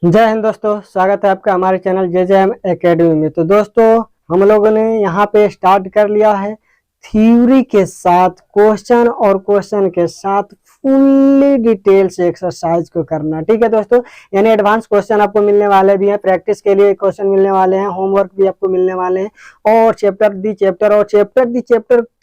जय हिंद दोस्तों, स्वागत है आपका हमारे चैनल JJM एकेडमी में। तो दोस्तों, हम लोगों ने यहाँ पे स्टार्ट कर लिया है थ्योरी के साथ क्वेश्चन और क्वेश्चन के साथ फुल्ली डिटेल से एक्सरसाइज को करना। ठीक है दोस्तों, यानी एडवांस क्वेश्चन आपको मिलने वाले भी हैं, प्रैक्टिस के लिए क्वेश्चन मिलने वाले हैं, होमवर्क भी आपको मिलने वाले हैं, और चैप्टर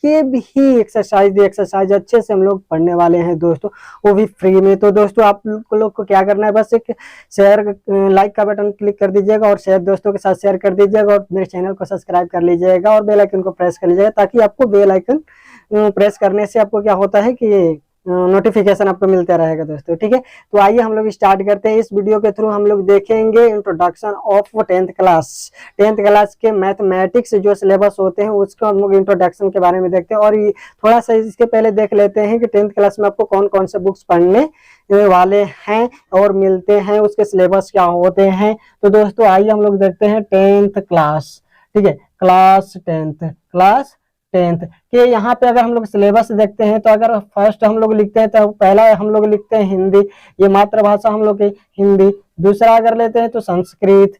के भी एक्सरसाइज अच्छे से हम लोग पढ़ने वाले हैं दोस्तों, वो भी फ्री में। तो दोस्तों, आप लोग को क्या करना है, बस एक शेयर लाइक का बटन क्लिक कर दीजिएगा और शेयर दोस्तों के साथ शेयर कर दीजिएगा, और मेरे चैनल को सब्सक्राइब कर लीजिएगा और बेल आइकन को प्रेस कर लीजिएगा, ताकि आपको बेल आइकन प्रेस करने से आपको क्या होता है कि नोटिफिकेशन आपको मिलता रहेगा दोस्तों। ठीक है, तो आइए हम लोग स्टार्ट करते हैं। इस वीडियो के थ्रू हम लोग देखेंगे इंट्रोडक्शन ऑफ 10th क्लास के मैथमेटिक्स जो सिलेबस होते हैं उसको हम लोग इंट्रोडक्शन के बारे में देखते हैं। और थोड़ा सा इसके पहले देख लेते हैं कि 10th क्लास में आपको कौन कौन से बुक्स पढ़ने वाले हैं और मिलते हैं, उसके सिलेबस क्या होते हैं। तो दोस्तों, आइए हम लोग देखते हैं 10th क्लास। ठीक है, क्लास 10th के यहाँ पे अगर हम लोग सिलेबस देखते हैं, तो अगर फर्स्ट हम लोग लिखते हैं तो पहला हम लोग लिखते हैं हिंदी, ये मातृभाषा हम लोग की हिंदी। दूसरा अगर लेते हैं तो संस्कृत,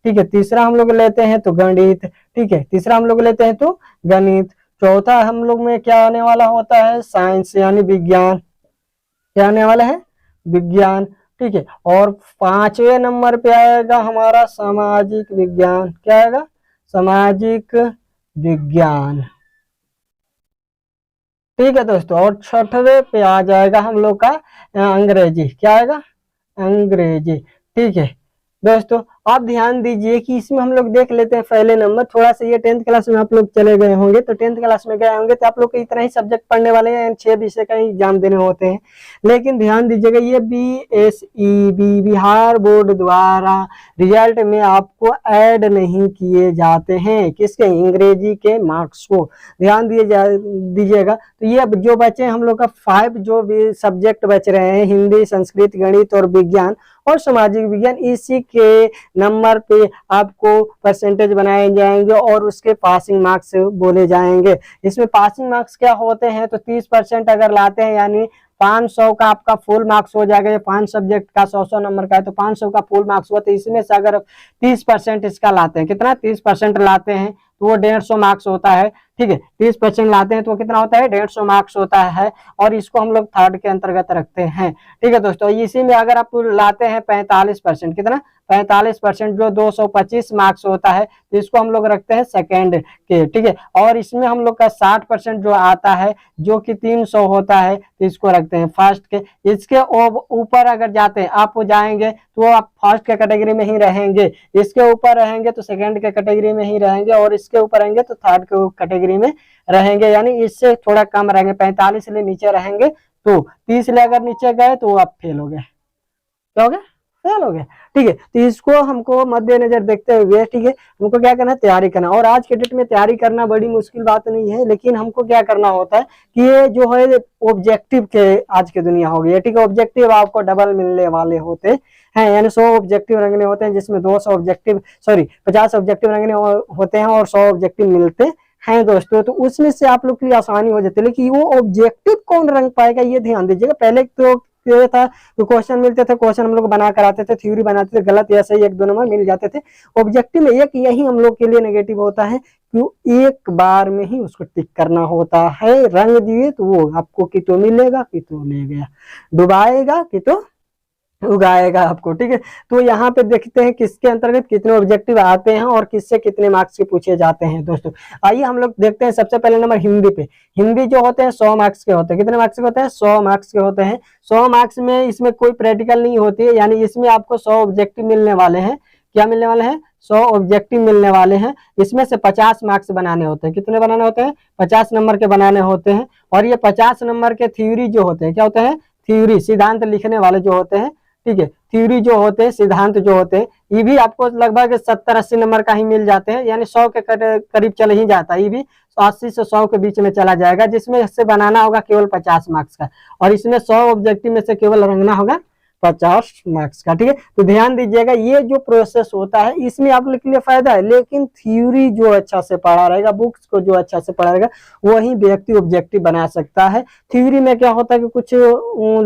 ठीक है। तीसरा हम लोग लेते हैं तो गणित, ठीक है, तीसरा हम लोग लेते हैं तो गणित। चौथा हम लोग में क्या आने वाला होता है, साइंस यानी विज्ञान, क्या आने वाला है, विज्ञान। ठीक है, और 5वें नंबर पे आएगा हमारा सामाजिक विज्ञान, क्या आएगा, सामाजिक विज्ञान। ठीक है दोस्तों, और 6वें पे आ जाएगा हम लोग का अंग्रेजी, क्या आएगा, अंग्रेजी। ठीक है दोस्तों, आप ध्यान दीजिए कि इसमें हम लोग देख लेते हैं पहले नंबर। थोड़ा सा ये 10th क्लास में आप लोग चले गए होंगे, तो 10th क्लास में गए होंगे तो आप लोग को इतना ही सब्जेक्ट पढ़ने वाले हैं, 6 विषय का ही एग्जाम देने होते हैं। लेकिन ध्यान दीजिएगा, ये BSEB बिहार बोर्ड द्वारा रिजल्ट में आपको ऐड नहीं किए जाते हैं, किसके, अंग्रेजी के मार्क्स को। ध्यान दीजिएगा। तो ये जो बचे हम लोग का 5 जो भी सब्जेक्ट बच रहे हैं, हिंदी, संस्कृत, गणित और विज्ञान और सामाजिक विज्ञान, इसी के नंबर पे आपको परसेंटेज बनाए जाएंगे और उसके पासिंग मार्क्स बोले जाएंगे। इसमें पासिंग मार्क्स क्या होते हैं, तो 30% अगर लाते हैं यानी 500 का आपका फुल मार्क्स हो जाएगा। ये 5 सब्जेक्ट का 100 नंबर का है, तो 500 का फुल मार्क्स हुआ। तो इसमें से अगर 30% इसका लाते हैं, कितना, 30% लाते हैं, तो वो 150 मार्क्स होता है। ठीक है, 30% लाते हैं तो वो कितना होता है, 150 मार्क्स होता है, और इसको हम लोग थर्ड के अंतर्गत रखते हैं। ठीक है दोस्तों, इसी में अगर आप लाते हैं 45%, कितना, 45%, जो 225 मार्क्स होता है, तो इसको हम लोग रखते हैं सेकेंड के। ठीक है, और इसमें हम लोग का 60% जो आता है, जो कि 300 होता है, तो इसको रखते हैं फर्स्ट के। इसके ऊपर अगर जाते हैं, आप जाएंगे तो आप फर्स्ट के कैटेगरी में ही रहेंगे, इसके ऊपर रहेंगे तो सेकंड के कैटेगरी में ही रहेंगे, और इसके ऊपर रहेंगे तो थर्ड के कैटेगरी में रहेंगे, यानी इससे थोड़ा कम रहेंगे। 45 से नीचे रहेंगे तो 30 ले अगर नीचे गए तो आप फेल हो गए, क्या हो गया, फेल हो गया। ठीक है, तो इसको हमको मद्देनजर देखते हुए, ठीक है, हमको क्या करना है, तैयारी करना। और आज के डेट में तैयारी करना बड़ी मुश्किल बात नहीं है, लेकिन हमको क्या करना होता है कि ये जो है ऑब्जेक्टिव के आज की दुनिया हो गई है। ठीक है, ऑब्जेक्टिव आपको डबल मिलने वाले होते हैं, यानी 100 ऑब्जेक्टिव रंगने होते हैं, जिसमें 50 ऑब्जेक्टिव रंगने होते हैं और 100 ऑब्जेक्टिव मिलते हैं दोस्तों। तो उसमें से आप लोग के लिए आसानी हो जाती है, लेकिन वो ऑब्जेक्टिव कौन रंग पाएगा ये ध्यान दीजिएगा। पहले तो ये था तो क्वेश्चन मिलते थे, क्वेश्चन हम लोग बना कर आते थे, थ्योरी बनाते थे, गलत या सही 1-2 नंबर मिल जाते थे। ऑब्जेक्टिव में एक यही हम लोग के लिए नेगेटिव होता है कि एक बार में ही उसको टिक करना होता है। रंग दिए तो वो आपको कि तो मिलेगा कि तो ले गया, डुबाएगा कि तो उगाएगा आपको। ठीक है, तो यहाँ पे देखते हैं किसके अंतर्गत कितने ऑब्जेक्टिव आते हैं और किससे कितने मार्क्स के पूछे जाते हैं दोस्तों। आइए हम लोग देखते हैं सबसे पहले नंबर हिंदी पे। हिंदी जो होते हैं 100 मार्क्स के होते हैं, कितने मार्क्स के होते हैं, 100 मार्क्स के होते हैं। 100 मार्क्स में इसमें कोई प्रैक्टिकल नहीं होती है, यानी इसमें आपको 100 ऑब्जेक्टिव मिलने वाले हैं। क्या मिलने वाले हैं, 100 ऑब्जेक्टिव मिलने वाले हैं। इसमें से 50 मार्क्स बनाने होते हैं, कितने बनाने होते हैं, 50 नंबर के बनाने होते हैं। और ये 50 नंबर के थ्योरी जो होते हैं, क्या होते हैं, थ्योरी सिद्धांत लिखने वाले जो होते हैं। ठीक है, थ्योरी जो होते हैं, सिद्धांत जो होते हैं, ये भी आपको लगभग 70-80 नंबर का ही मिल जाते हैं, यानी 100 के करीब चल ही जाता है। ये भी 80 से 100 के बीच में चला जाएगा, जिसमें से बनाना होगा केवल 50 मार्क्स का, और इसमें 100 ऑब्जेक्टिव में से केवल रंगना होगा 50 मार्क्स का। ठीक है, तो ध्यान दीजिएगा ये जो प्रोसेस होता है इसमें आप लोग के लिए फायदा है, लेकिन थ्योरी जो अच्छा से पढ़ा रहेगा, बुक्स को जो अच्छा से पढ़ा रहेगा वही व्यक्ति ऑब्जेक्टिव बना सकता है। थ्योरी में क्या होता है कि कुछ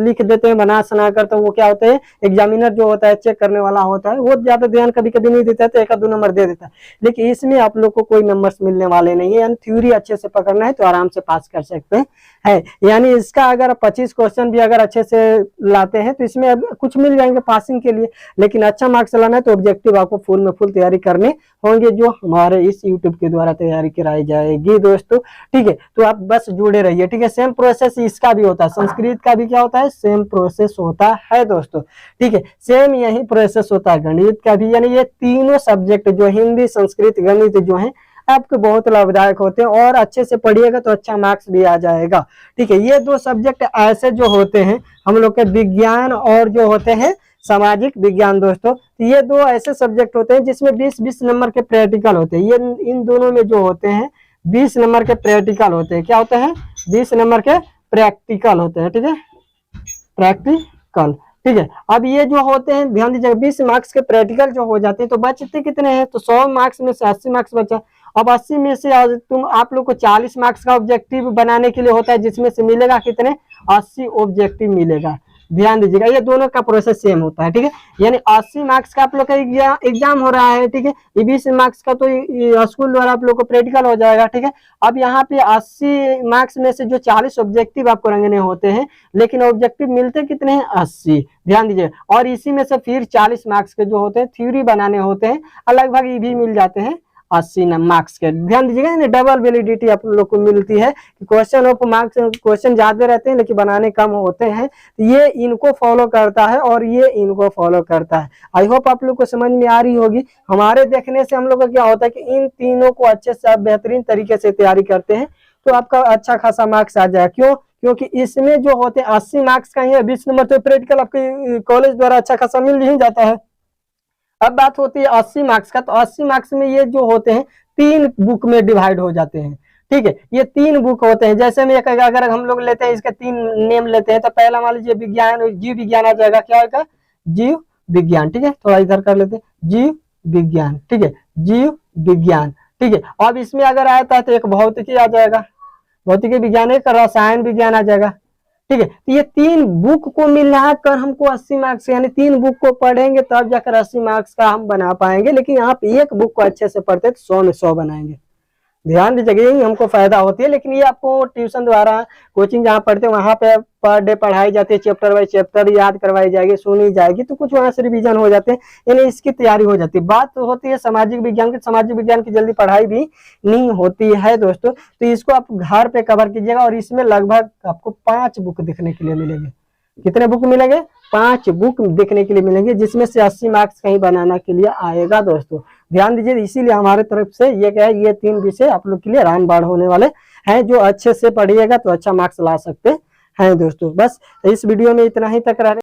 लिख देते हैं बना सना कर, तो वो क्या होता है एग्जामिनर जो होता है चेक करने वाला होता है वो ज्यादा ध्यान कभी कभी नहीं देता है, तो 1-2 नंबर दे देता है। लेकिन इसमें आप लोग को कोई नंबर्स मिलने वाले नहीं है, यानी थ्योरी अच्छे से पकड़ना है तो आराम से पास कर सकते हैं। यानी इसका अगर 25 क्वेश्चन भी अगर अच्छे से लाते हैं तो इसमें कुछ मिल जाएंगे पासिंग के लिए, लेकिन अच्छा मार्क्स लाना है तो ऑब्जेक्टिव आपको फुल में फुल तैयारी करने होंगे, जो हमारे इस यूट्यूब के द्वारा तैयारी कराई जाएगी दोस्तों। ठीक है, तो आप बस जुड़े रहिए। ठीक है, सेम प्रोसेस इसका भी होता है, संस्कृत का भी क्या होता है सेम प्रोसेस होता है दोस्तों। ठीक है, सेम यही प्रोसेस होता है गणित का भी, यानी ये तीनों सब्जेक्ट जो हिंदी संस्कृत गणित जो है आपके बहुत लाभदायक होते हैं, और अच्छे से पढ़िएगा तो अच्छा मार्क्स भी आ जाएगा। ठीक है, ये 2 सब्जेक्ट ऐसे जो होते हैं हम लोग के विज्ञान और जो होते हैं सामाजिक विज्ञान दोस्तों, तो ये 2 ऐसे सब्जेक्ट होते हैं जिसमें 20-20 नंबर के प्रैक्टिकल होते हैं। ये इन दोनों में जो होते हैं 20 नंबर के प्रैक्टिकल होते हैं। क्या होते हैं 20 नंबर के प्रैक्टिकल होते हैं। ठीक है, प्रैक्टिकल। ठीक है, अब ये जो होते हैं ध्यान दीजिएगा 20 मार्क्स के प्रैक्टिकल जो हो जाते हैं तो बचते कितने हैं, तो 100 मार्क्स में से 80 मार्क्स बचा। अब 80 में से आप लोग को 40 मार्क्स का ऑब्जेक्टिव बनाने के लिए होता है, जिसमें से मिलेगा कितने 80 ऑब्जेक्टिव मिलेगा। ध्यान दीजिएगा ये दोनों का प्रोसेस सेम होता है। ठीक है, यानी 80 मार्क्स का आप लोग का एग्जाम हो रहा है। ठीक है, ये 20 मार्क्स का तो स्कूल द्वारा आप लोग को प्रैक्टिकल हो जाएगा। ठीक है, अब यहाँ पे 80 मार्क्स में से जो 40 ऑब्जेक्टिव आपको रंगने होते हैं, लेकिन ऑब्जेक्टिव मिलते कितने हैं 80। ध्यान दीजिए, और इसी में से फिर 40 मार्क्स के जो होते हैं थ्योरी बनाने होते हैं, लगभग ये भी मिल जाते हैं 80 मार्क्स के। ध्यान दीजिएगा डबल वैलिडिटी आप लोग को मिलती है, क्वेश्चन ऑफ मार्क्स क्वेश्चन ज्यादा रहते हैं लेकिन बनाने कम होते हैं। ये इनको फॉलो करता है और ये इनको फॉलो करता है। आई होप आप लोग को समझ में आ रही होगी। हमारे देखने से हम लोग का क्या होता है कि इन तीनों को अच्छे से बेहतरीन तरीके से तैयारी करते हैं तो आपका अच्छा खासा मार्क्स आ जाए। क्यों, क्योंकि इसमें जो होते हैं 80 मार्क्स का ही है, 20 नंबर तो प्रैक्टिकल आपके कॉलेज द्वारा अच्छा खासा मिल ही जाता है। अब बात होती है 80 मार्क्स का, तो 80 मार्क्स में ये जो होते हैं 3 बुक में डिवाइड हो जाते हैं। ठीक है, ये 3 बुक होते हैं। जैसे में अगर हम लोग लेते हैं इसके 3 नेम लेते हैं, तो पहला मान लीजिए विज्ञान, जीव विज्ञान आ जाएगा। क्या होगा जीव विज्ञान। ठीक है, थोड़ा इधर कर लेते हैं जीव विज्ञान। ठीक है, जीव विज्ञान। ठीक है, अब इसमें अगर आता है तो एक भौतिकी आ जाएगा, भौतिकी विज्ञान, एक रसायन विज्ञान आ जाएगा। ठीक है, तो ये 3 बुक को मिलाकर हमको 80 मार्क्स, यानी 3 बुक को पढ़ेंगे तब जाकर 80 मार्क्स का हम बना पाएंगे। लेकिन आप एक बुक को अच्छे से पढ़ते तो 100 में 100 बनाएंगे। ध्यान दीजिएगा यही हमको फायदा होती है। लेकिन ये आपको ट्यूशन द्वारा कोचिंग जहाँ पढ़ते हैं वहां पे पर डे पढ़ाई जाती है, चैप्टर बाय चैप्टर याद करवाई जाएगी, सुनी जाएगी, तो कुछ वहां से रिवीजन हो जाते हैं, यानी इसकी तैयारी हो जाती है। बात तो होती है सामाजिक विज्ञान की, सामाजिक विज्ञान की जल्दी पढ़ाई भी नहीं होती है दोस्तों। तो इसको आप घर पे कवर कीजिएगा, और इसमें लगभग आपको 5 बुक देखने के लिए मिलेंगे। कितने बुक मिलेंगे 5 बुक देखने के लिए मिलेंगे, जिसमें से 80 मार्क्स कहीं बनाने के लिए आएगा दोस्तों। ध्यान दीजिए, इसीलिए हमारे तरफ से ये क्या है, ये 3 विषय आप लोग के लिए रामबाण होने वाले हैं। जो अच्छे से पढ़िएगा तो अच्छा मार्क्स ला सकते हैं दोस्तों। बस इस वीडियो में इतना ही तक रह